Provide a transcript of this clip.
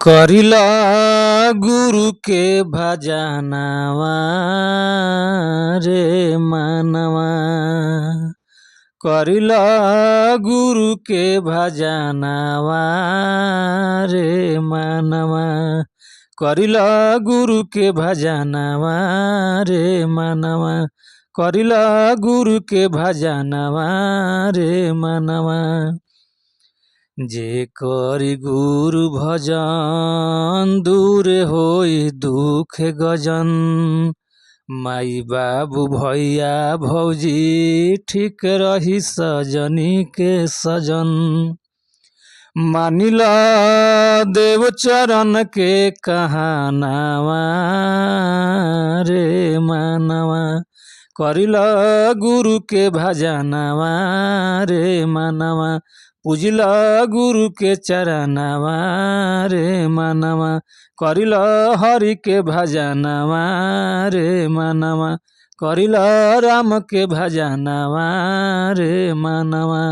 करिला गुरु के भजनवा रे मनवा। करिला गुरु के भजनवा रे मनवा। करिला गुरु के भजनवा रे मनवा। करिला गुरु के भजनवा रे मनवा। जे करि गुरु भजन दूर होई दुख गजन। माई बाबू भैया भौजी ठीक रही सजनी के सजन। मानिला देव चरण के कहानवा रे मनवा। करिला गुरु के भजनवा रे मनवा। पूजिला गुरु के चरणवा रे मनवा। करिला हरि के भजनवा रे मनवा। करिला राम के भजनवा रे मनवा।